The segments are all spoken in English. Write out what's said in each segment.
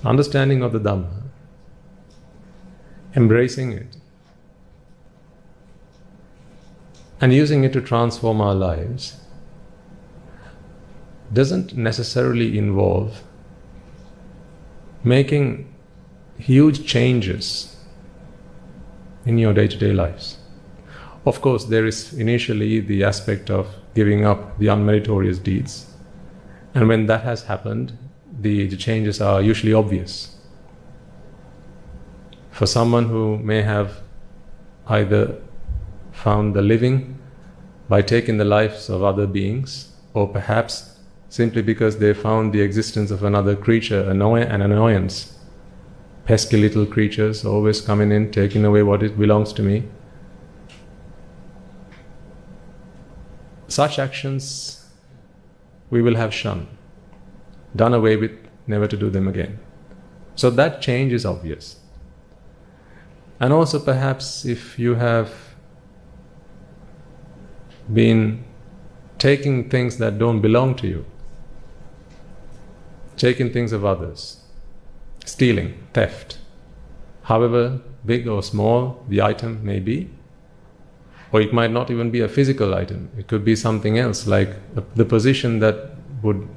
understanding of the Dhamma, embracing it, and using it to transform our lives doesn't necessarily involve making huge changes in your day-to-day lives. Of course, there is initially the aspect of giving up the unmeritorious deeds, and when that has happened, the changes are usually obvious. For someone who may have either found the living by taking the lives of other beings, or perhaps simply because they found the existence of another creature an annoyance. Pesky little creatures always coming in, taking away what it belongs to me. Such actions we will have shunned, done away with, never to do them again. So that change is obvious. And also perhaps if you have been taking things that don't belong to you, taking things of others, stealing, theft, however big or small the item may be, or it might not even be a physical item, it could be something else, like the position that would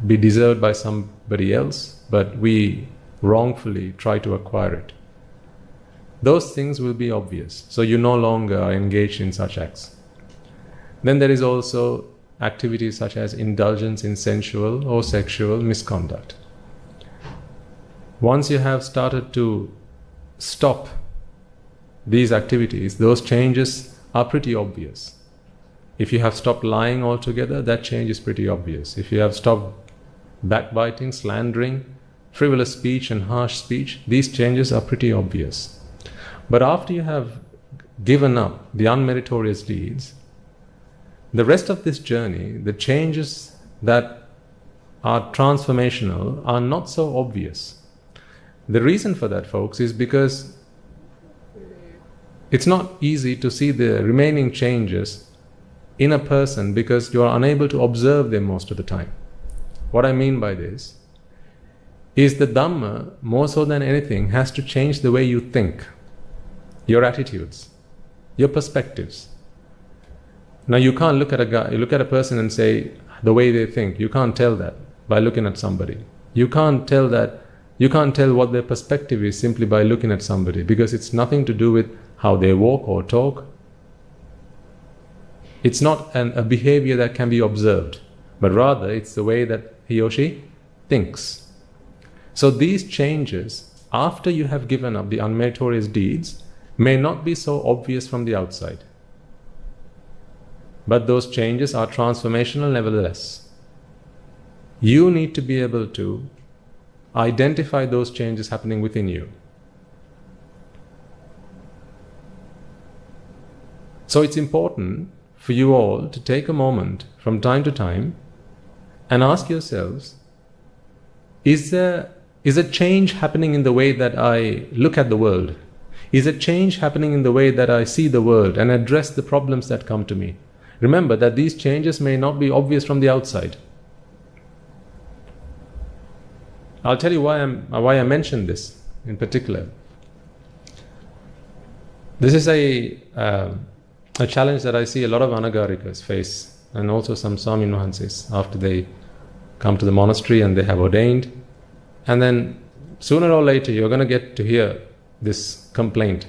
be deserved by somebody else, but we wrongfully try to acquire it. Those things will be obvious, so you no longer are engaged in such acts. Then there is also activities such as indulgence in sensual or sexual misconduct. Once you have started to stop these activities, those changes are pretty obvious. If you have stopped lying altogether, that change is pretty obvious. If you have stopped backbiting, slandering, frivolous speech and harsh speech, these changes are pretty obvious. But after you have given up the unmeritorious deeds, the rest of this journey, the changes that are transformational, are not so obvious. The reason for that, folks, is because it's not easy to see the remaining changes in a person because you are unable to observe them most of the time. What I mean by this is the Dhamma, more so than anything, has to change the way you think, your attitudes, your perspectives. Now you can't look at a person and say the way they think. You can't tell that by looking at somebody. You can't tell what their perspective is simply by looking at somebody, because it's nothing to do with how they walk or talk. It's not a behavior that can be observed, but rather it's the way that he or she thinks. So these changes, after you have given up the unmeritorious deeds, may not be so obvious from the outside. But those changes are transformational nevertheless. You need to be able to identify those changes happening within you. So it's important for you all to take a moment from time to time and ask yourselves, is a change happening in the way that I look at the world? Is a change happening in the way that I see the world and address the problems that come to me? Remember that these changes may not be obvious from the outside. I'll tell you why I mentioned this in particular. This is a challenge that I see a lot of Anagarikas face, and also some Swami Mahansis after they come to the monastery and they have ordained. And then sooner or later you're going to get to hear this complaint.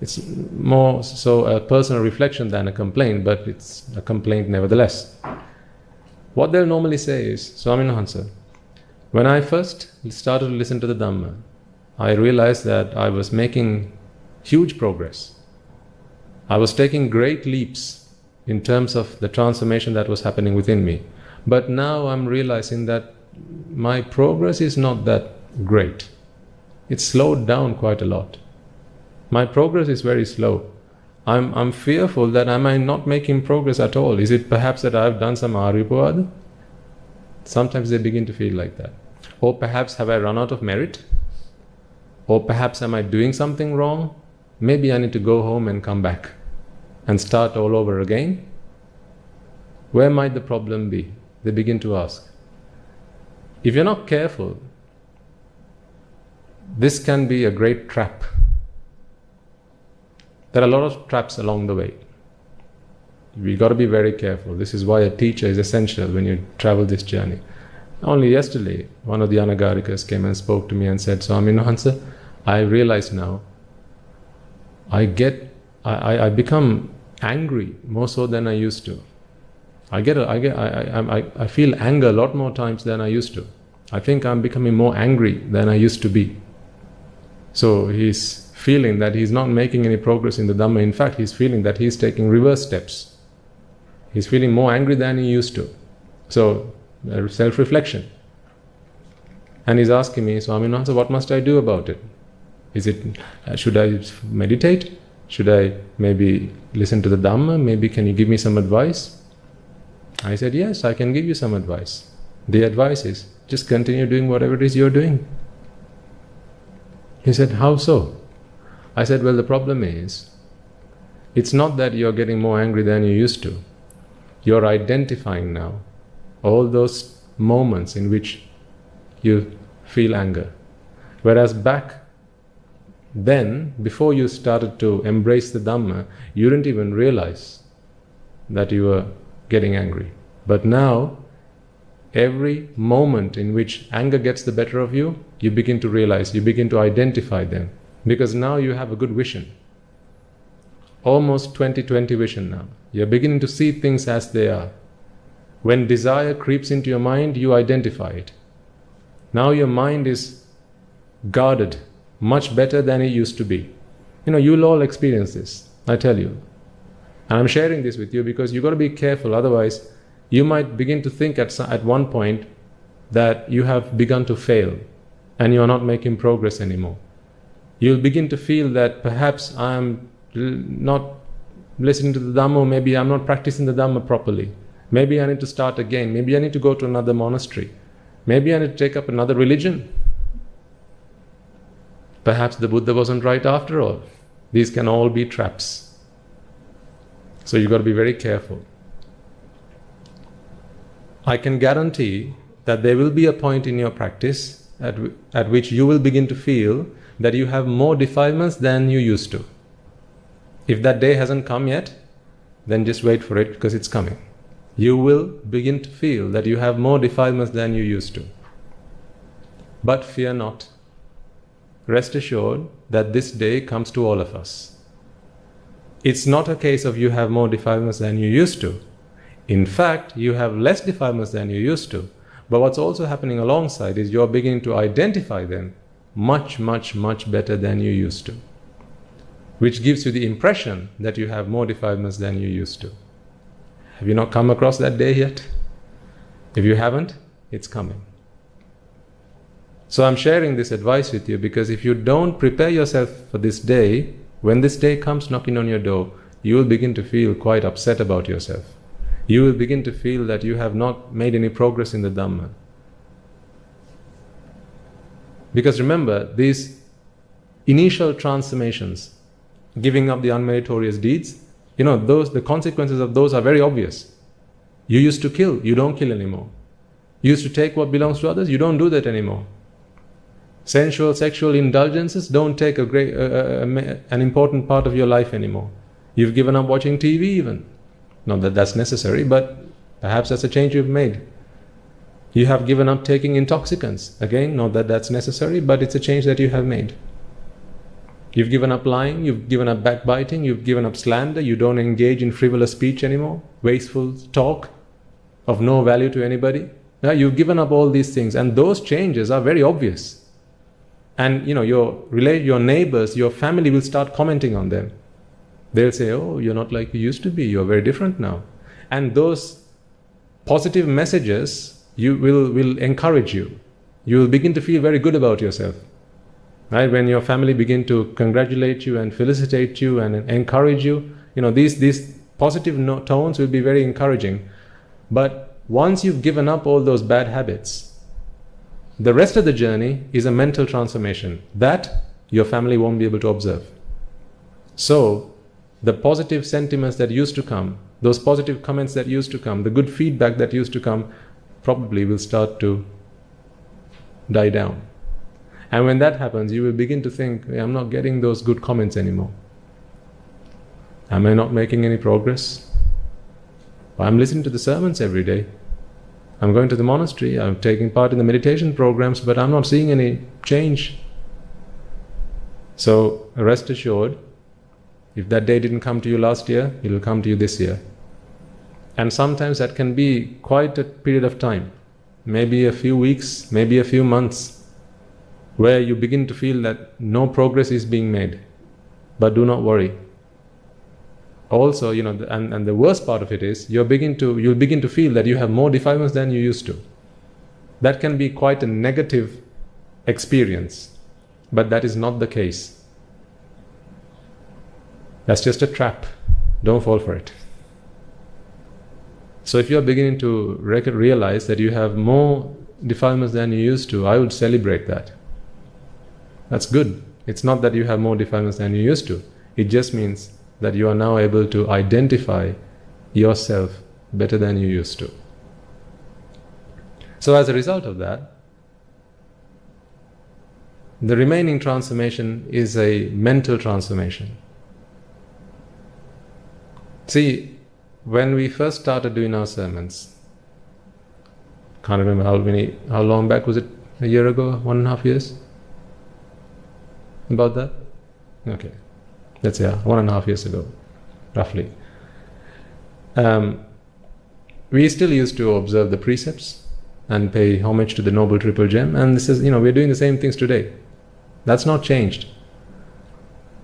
It's more so a personal reflection than a complaint, but it's a complaint nevertheless. What they'll normally say is, Swami Mahansa, when I first started to listen to the Dhamma, I realized that I was making huge progress. I was taking great leaps in terms of the transformation that was happening within me. But now I'm realizing that my progress is not that great. It's slowed down quite a lot. My progress is very slow. I'm fearful that am I not making progress at all? Is it perhaps that I've done some Aripavada? Sometimes they begin to feel like that. Or perhaps have I run out of merit? Or perhaps am I doing something wrong? Maybe I need to go home and come back and start all over again. Where might the problem be? They begin to ask. If you're not careful, this can be a great trap. There are a lot of traps along the way. We got to be very careful. This is why a teacher is essential when you travel this journey. Only yesterday, one of the Anagarikas came and spoke to me and said, Swami Nuhansa, I realize now, I become angry more so than I used to. I feel anger a lot more times than I used to. I think I'm becoming more angry than I used to be. So he's feeling that he's not making any progress in the Dhamma. In fact, he's feeling that he's taking reverse steps. He's feeling more angry than he used to. So, self-reflection. And he's asking me, Swami Nuhansa, what must I do about it? Should I meditate? Should I maybe listen to the Dhamma? Maybe can you give me some advice? I said, yes, I can give you some advice. The advice is, just continue doing whatever it is you're doing. He said, how so? I said, well, the problem is, it's not that you're getting more angry than you used to. You're identifying now all those moments in which you feel anger. Whereas back then, before you started to embrace the Dhamma, you didn't even realize that you were getting angry. But now, every moment in which anger gets the better of you, you begin to realize, you begin to identify them. Because now you have a good vision. Almost 20/20 vision now. You're beginning to see things as they are. When desire creeps into your mind, you identify it. Now your mind is guarded much better than it used to be. You'll all experience this, I tell you. And I'm sharing this with you because you've got to be careful, otherwise you might begin to think at one point that you have begun to fail and you're not making progress anymore. You'll begin to feel that perhaps I'm not listening to the Dhamma, maybe I'm not practicing the Dhamma properly. Maybe I need to start again. Maybe I need to go to another monastery. Maybe I need to take up another religion. Perhaps the Buddha wasn't right after all. These can all be traps. So you've got to be very careful. I can guarantee that there will be a point in your practice at which you will begin to feel that you have more defilements than you used to. If that day hasn't come yet, then just wait for it because it's coming. You will begin to feel that you have more defilements than you used to. But fear not. Rest assured that this day comes to all of us. It's not a case of you have more defilements than you used to. In fact, you have less defilements than you used to. But what's also happening alongside is you're beginning to identify them much, much, much better than you used to. Which gives you the impression that you have more defilements than you used to. Have you not come across that day yet? If you haven't, it's coming. So I'm sharing this advice with you because if you don't prepare yourself for this day, when this day comes knocking on your door, you will begin to feel quite upset about yourself. You will begin to feel that you have not made any progress in the Dhamma. Because remember, these initial transformations, giving up the unmeritorious deeds, the consequences of those are very obvious. You used to kill, you don't kill anymore. You used to take what belongs to others, you don't do that anymore. Sensual, sexual indulgences don't take an important part of your life anymore. You've given up watching TV even. Not that that's necessary, but perhaps that's a change you've made. You have given up taking intoxicants. Again, not that that's necessary, but it's a change that you have made. You've given up lying, you've given up backbiting, you've given up slander, you don't engage in frivolous speech anymore, wasteful talk of no value to anybody. Now you've given up all these things, and those changes are very obvious. And your neighbors, your family will start commenting on them. They'll say, oh, you're not like you used to be, you're very different now. And those positive messages will encourage you. You will begin to feel very good about yourself. Right? When your family begin to congratulate you and felicitate you and encourage you, these positive tones will be very encouraging. But once you've given up all those bad habits, the rest of the journey is a mental transformation that your family won't be able to observe. So, the positive sentiments that used to come, those positive comments that used to come, the good feedback that used to come, probably will start to die down. And when that happens, you will begin to think, hey, I'm not getting those good comments anymore. Am I not making any progress? I'm listening to the sermons every day. I'm going to the monastery, I'm taking part in the meditation programs, but I'm not seeing any change. So rest assured, if that day didn't come to you last year, it will come to you this year. And sometimes that can be quite a period of time, maybe a few weeks, maybe a few months, where you begin to feel that no progress is being made. But do not worry. Also, and the worst part of it is, you'll begin to feel that you have more defilements than you used to. That can be quite a negative experience, but that is not the case. That's just a trap. Don't fall for it. So if you're beginning to realize that you have more defilements than you used to, I would celebrate that. That's good. It's not that you have more defilements than you used to. It just means that you are now able to identify yourself better than you used to. So as a result of that, the remaining transformation is a mental transformation. See, when we first started doing our sermons, can't remember how long back was it? A year ago? 1.5 years? About that? Okay. Let's say 1.5 years ago, roughly. We still used to observe the precepts and pay homage to the Noble Triple Gem, and this is, we're doing the same things today. That's not changed.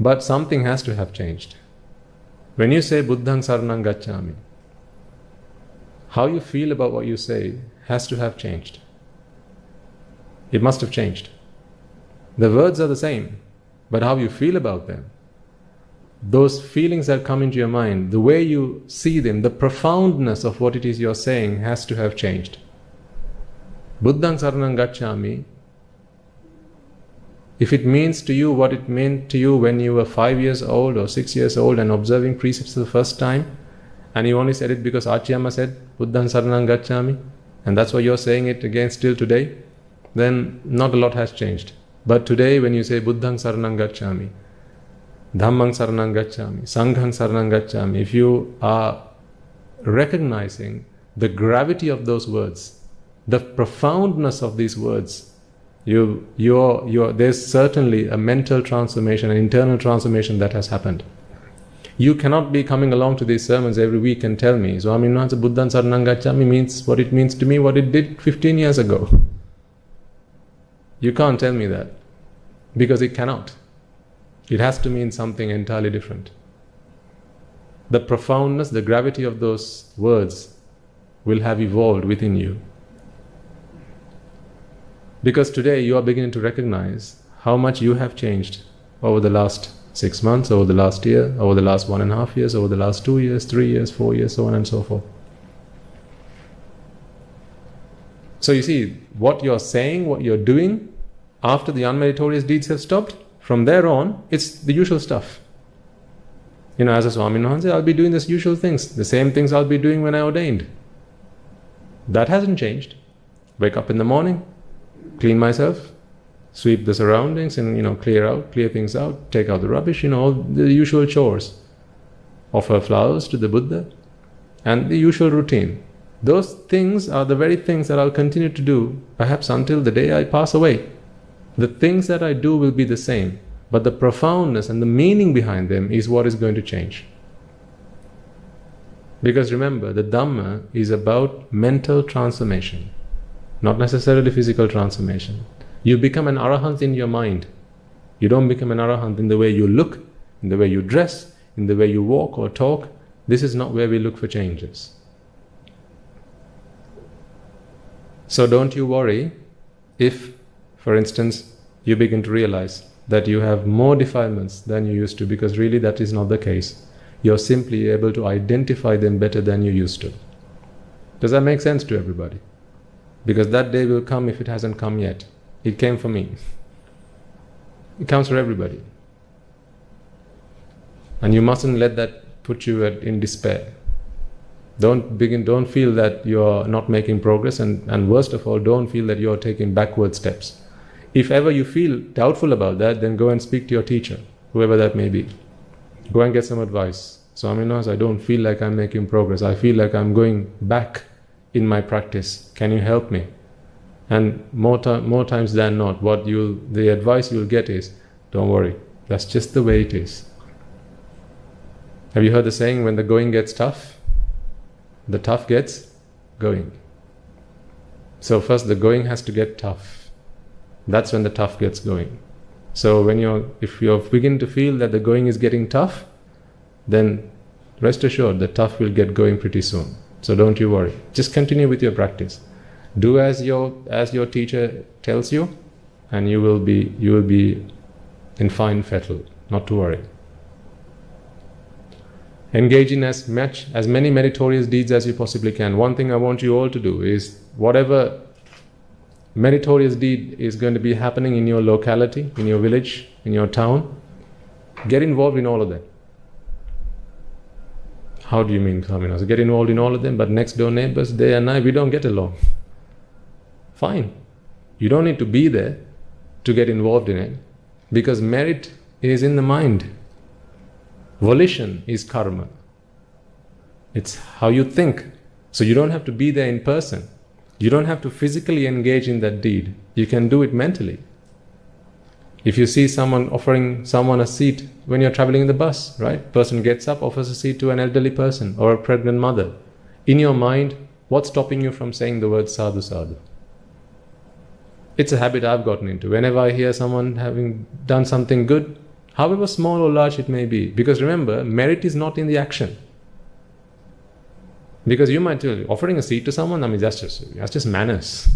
But something has to have changed. When you say Buddhang Saranang Gacchami, how you feel about what you say has to have changed. It must have changed. The words are the same, but how you feel about them, those feelings that come into your mind, the way you see them, the profoundness of what it is you're saying has to have changed. Buddhang Saranang Gacchami, if it means to you what it meant to you when you were 5 years old or 6 years old and observing precepts for the first time, and you only said it because Achiyama said Buddhang Saranang Gacchami, and that's why you're saying it again still today, then not a lot has changed. But today when you say Buddhang Saranang Gacchami, Dhammang Saranang Gacchami, Sanghang Saranang Gacchami, if you are recognizing the gravity of those words, the profoundness of these words, there's certainly a mental transformation, an internal transformation that has happened. You cannot be coming along to these sermons every week and tell me, Swami Nuhansa Buddhang Saranang Gacchami means what it means to me, what it did 15 years ago. You can't tell me that, because it cannot. It has to mean something entirely different. The profoundness, the gravity of those words will have evolved within you. Because today you are beginning to recognize how much you have changed over the last 6 months, over the last year, over the last 1.5 years, over the last 2 years, 3 years, 4 years, so on and so forth. So you see, what you're saying, what you're doing, after the unmeritorious deeds have stopped, from there on, it's the usual stuff. As a Swami Nuhansa, I'll be doing the usual things, the same things I'll be doing when I ordained. That hasn't changed. Wake up in the morning, clean myself, sweep the surroundings and, clear things out, take out the rubbish, all the usual chores. Offer flowers to the Buddha, and the usual routine. Those things are the very things that I'll continue to do, perhaps until the day I pass away. The things that I do will be the same, but the profoundness and the meaning behind them is what is going to change. Because remember, the Dhamma is about mental transformation, not necessarily physical transformation. You become an arahant in your mind. You don't become an arahant in the way you look, in the way you dress, in the way you walk or talk. This is not where we look for changes. So don't you worry if, for instance, you begin to realize that you have more defilements than you used to, because really that is not the case. You're simply able to identify them better than you used to. Does that make sense to everybody? Because that day will come if it hasn't come yet. It came for me. It comes for everybody. And you mustn't let that put you in despair. Don't feel that you're not making progress, and worst of all, don't feel that you're taking backward steps. If ever you feel doubtful about that, then go and speak to your teacher, whoever that may be. Go and get some advice. Swami knows, I don't feel like I'm making progress. I feel like I'm going back in my practice. Can you help me? And more times than not, the advice you'll get is, don't worry, that's just the way it is. Have you heard the saying, when the going gets tough, the tough gets going? So first the going has to get tough. That's when the tough gets going. So if you begin to feel that the going is getting tough, then rest assured the tough will get going pretty soon. So don't you worry. Just continue with your practice. Do as your teacher tells you, and you will be in fine fettle. Not to worry. Engage in as many meritorious deeds as you possibly can. One thing I want you all to do is, whatever meritorious deed is going to be happening in your locality, in your village, in your town, get involved in all of them. How do you mean, Swaminas? Get involved in all of them, but next door neighbors, day and night, we don't get along. Fine. You don't need to be there to get involved in it, because merit is in the mind. Volition is karma. It's how you think. So you don't have to be there in person. You don't have to physically engage in that deed. You can do it mentally. If you see someone offering someone a seat when you're traveling in the bus, right? Person gets up, offers a seat to an elderly person or a pregnant mother. In your mind, what's stopping you from saying the word sadhu sadhu? It's a habit I've gotten into. Whenever I hear someone having done something good, however small or large it may be, because remember, merit is not in the action. Because you might tell, offering a seat to someone, I mean, that's just manners.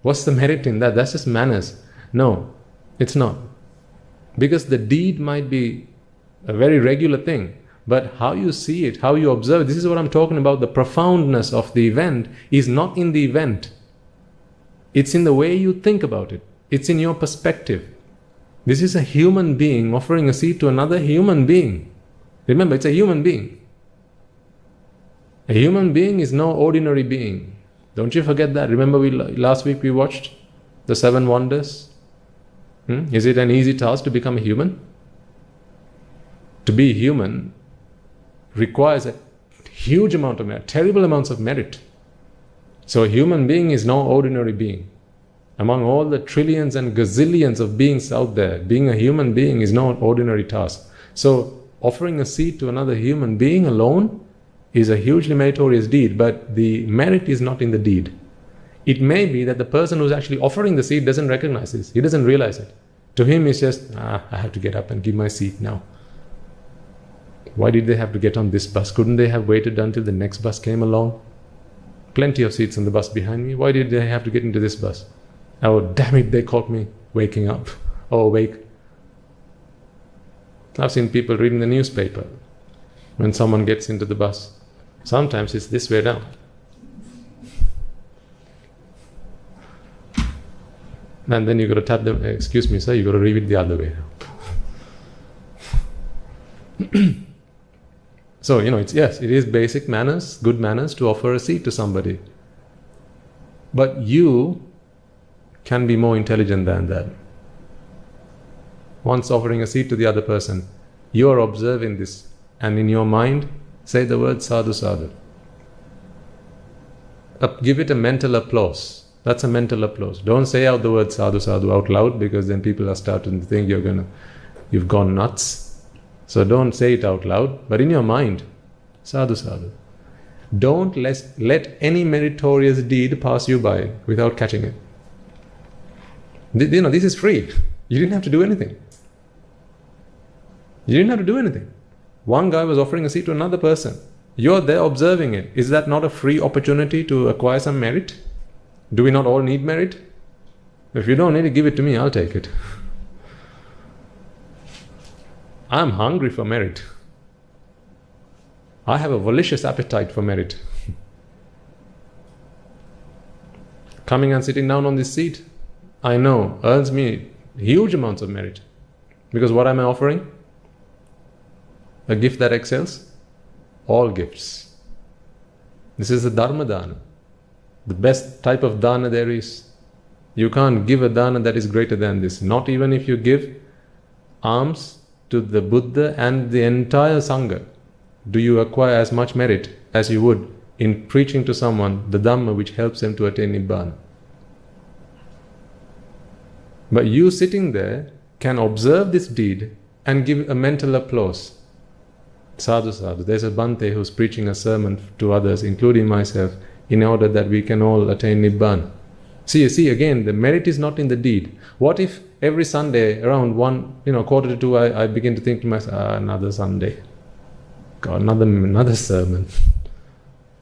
What's the merit in that? That's just manners. No, it's not. Because the deed might be a very regular thing, but how you see it, how you observe it, this is what I'm talking about. The profoundness of the event is not in the event. It's in the way you think about it. It's in your perspective. This is a human being offering a seat to another human being. Remember, it's a human being. A human being is no ordinary being. Don't you forget that. Remember last week we watched the 7 wonders? Is it an easy task to become a human? To be human requires a huge amount of merit, terrible amounts of merit. So a human being is no ordinary being. Among all the trillions and gazillions of beings out there, being a human being is no ordinary task. So offering a seat to another human being alone is a hugely meritorious deed, but the merit is not in the deed. It may be that the person who's actually offering the seat doesn't recognize this. He doesn't realize it. To him, it's just, I have to get up and give my seat now. Why did they have to get on this bus? Couldn't they have waited until the next bus came along? Plenty of seats on the bus behind me. Why did they have to get into this bus? Oh, damn it, they caught me waking up or awake. I've seen people reading the newspaper when someone gets into the bus. Sometimes it's this way down. And then you got to tap them, excuse me, sir, you got to read it the other way. So, it is basic manners, good manners to offer a seat to somebody. But you can be more intelligent than that. Once offering a seat to the other person, you are observing this, and in your mind, say the word sadhu sadhu. Give it a mental applause. That's a mental applause. Don't say out the word sadhu sadhu out loud, because then people are starting to think you've gone nuts. So don't say it out loud, but in your mind, sadhu sadhu. Don't let any meritorious deed pass you by without catching it. This is free. You didn't have to do anything. You didn't have to do anything. One guy was offering a seat to another person. You're there observing it. Is that not a free opportunity to acquire some merit? Do we not all need merit? If you don't need it, give it to me, I'll take it. I'm hungry for merit. I have a malicious appetite for merit. Coming and sitting down on this seat, I know, earns me huge amounts of merit. Because what am I offering? A gift that excels all gifts. This is the Dharma Dana. The best type of dana there is. You can't give a dana that is greater than this. Not even if you give alms to the Buddha and the entire Sangha, do you acquire as much merit as you would in preaching to someone the Dhamma which helps them to attain Nibbana. But you sitting there can observe this deed and give a mental applause. Sadhu, sadhu. There's a Bhante who's preaching a sermon to others, including myself, in order that we can all attain Nibbana. See, again, the merit is not in the deed. What if every Sunday around 1:45 I begin to think to myself, another Sunday, God, another sermon,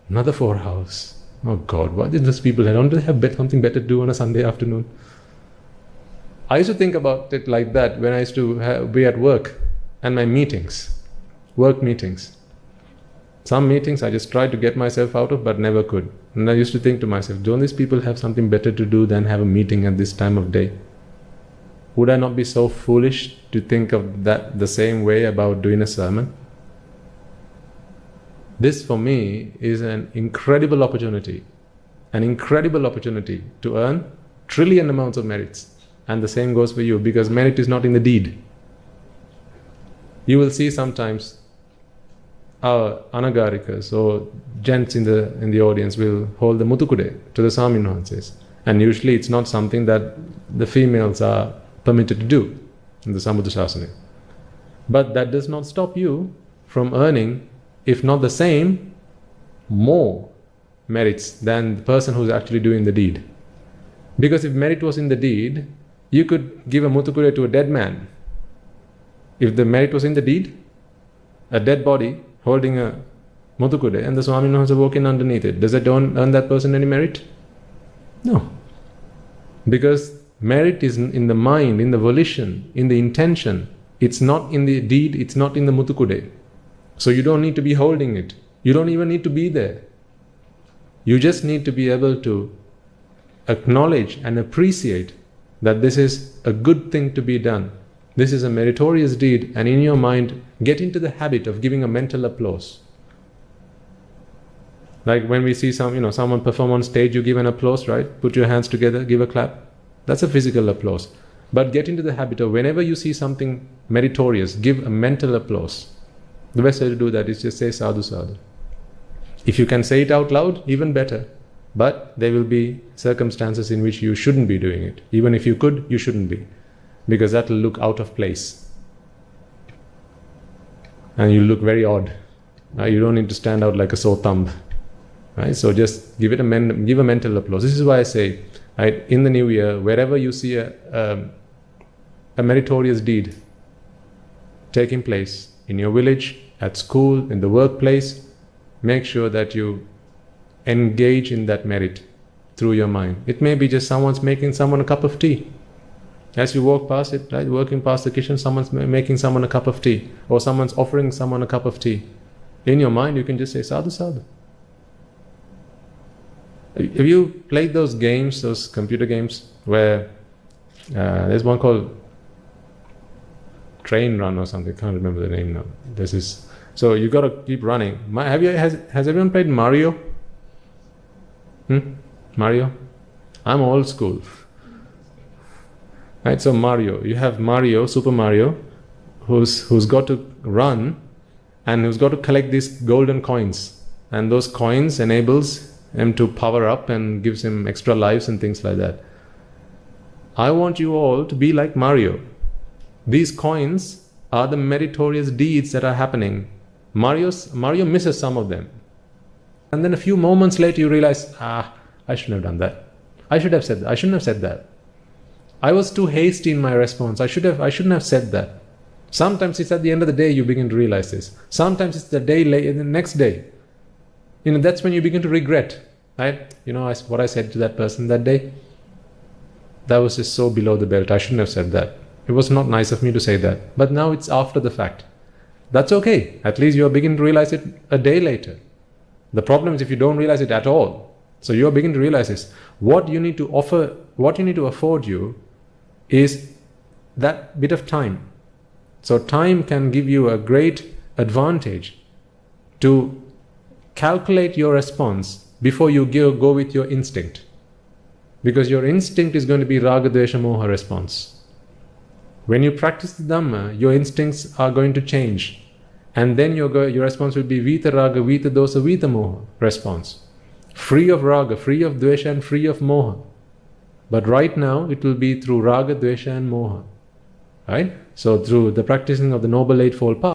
another 4 hours. Oh God, why did those people don't they have something better to do on a Sunday afternoon? I used to think about it like that when I used to be at work and my work meetings. Some meetings I just tried to get myself out of but never could. And I used to think to myself, don't these people have something better to do than have a meeting at this time of day? Would I not be so foolish to think of that the same way about doing a sermon? This for me is an incredible opportunity to earn trillion amounts of merits. And the same goes for you, because merit is not in the deed. You will see sometimes our anagarikas or gents in the audience will hold the mutukude to the Swamin Wahanses. And usually it's not something that the females are permitted to do in the Sambuddha Shasana. But that does not stop you from earning, if not the same, more merits than the person who's actually doing the deed. Because if merit was in the deed, you could give a mutukude to a dead man. If the merit was in the deed, a dead body holding a mutukude and the Swamin Wahanse walking underneath it, does it earn that person any merit? No. Because merit is in the mind, in the volition, in the intention. It's not in the deed, it's not in the mutukude. So you don't need to be holding it. You don't even need to be there. You just need to be able to acknowledge and appreciate that this is a good thing to be done. This is a meritorious deed, and in your mind, get into the habit of giving a mental applause. Like when we see someone perform on stage, you give an applause, right? Put your hands together, give a clap. That's a physical applause. But get into the habit of whenever you see something meritorious, give a mental applause. The best way to do that is just say sadhu sadhu. If you can say it out loud, even better. But there will be circumstances in which you shouldn't be doing it. Even if you could, you shouldn't be. Because that will look out of place. And you look very odd. You don't need to stand out like a sore thumb. Right? So just give a mental applause. This is why I say, right, in the new year, wherever you see a meritorious deed taking place, in your village, at school, in the workplace, make sure that you engage in that merit through your mind. It may be just someone's making someone a cup of tea. As you walk past it, right, working past the kitchen, someone's making someone a cup of tea, or someone's offering someone a cup of tea. In your mind, you can just say sadhu sadhu. Have you played those games, those computer games, where there's one called Train Run or something? I can't remember the name now. This is so you got to keep running. Has everyone played Mario? Mario? I'm old school. Right, so Mario, you have Mario, Super Mario, who's got to run and who's got to collect these golden coins, and those coins enables him to power up and gives him extra lives and things like that. I want you all to be like Mario. These coins are the meritorious deeds that are happening. Mario misses some of them, and then a few moments later you realize, I shouldn't have done that. I shouldn't have said that. I was too hasty in my response. I shouldn't have said that. Sometimes it's at the end of the day you begin to realize this. Sometimes it's the next day. That's when you begin to regret, right? What I said to that person that day, that was just so below the belt. I shouldn't have said that. It was not nice of me to say that. But now it's after the fact. That's okay. At least you're beginning to realize it a day later. The problem is if you don't realize it at all. So you're beginning to realize this. What you need to afford you is that bit of time. So time can give you a great advantage to calculate your response before you go with your instinct. Because your instinct is going to be raga, dvesha, moha response. When you practice the Dhamma, your instincts are going to change. And then your response will be vita raga, vita dosa, vita moha response. Free of raga, free of dvesha, and free of moha. But right now, it will be through raga, dvesha, and moha. Right? So through the practicing of the Noble Eightfold Path,